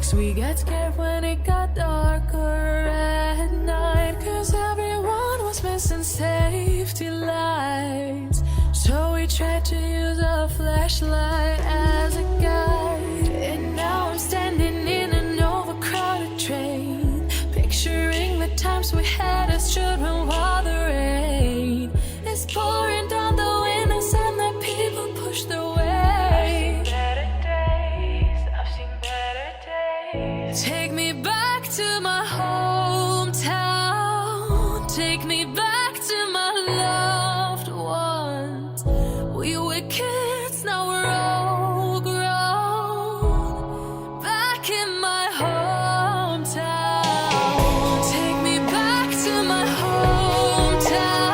bikes. We get scared when it got darker at night, 'cause everyone was missing safety lights. So we tried to use a flashlight as a guide. And now I'm standing in an overcrowded train, picturing the times we had as children while the rain is pouring down the windows and the people push their way. Better days, I've seen better days. Take me back to my hometown. Take me back to my loved ones. We were kids, now we're all grown. Back in my hometown. Take me back to my hometown.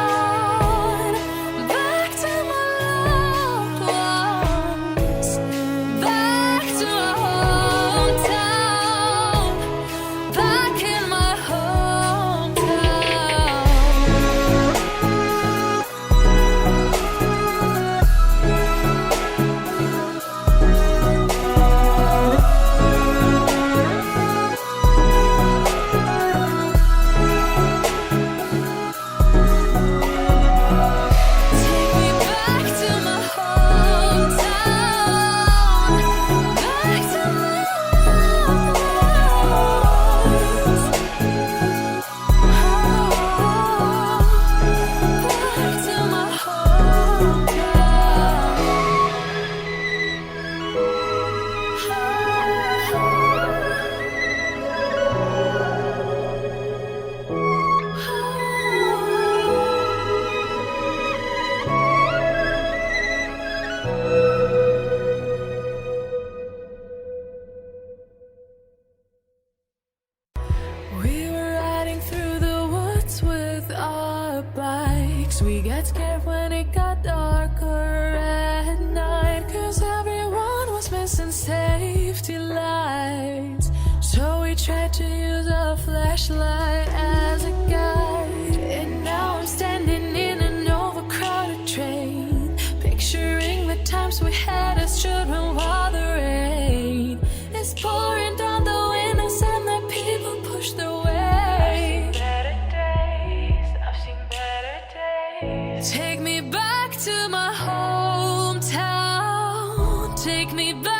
Back to my loved ones. Back to my hometown. Back in my Take me back to my hometown. Back to my loved ones. Back to my We were riding through the woods with our bikes. We got scared when it got darker at night, 'cause everyone was missing safety lights. So we tried to use a flashlight as a guide. And now I'm standing in an overcrowded train, picturing the times we had as children while the rain is pouring down the windows and the people push their way. Better days, I've seen better days. Take me back to my hometown. Take me back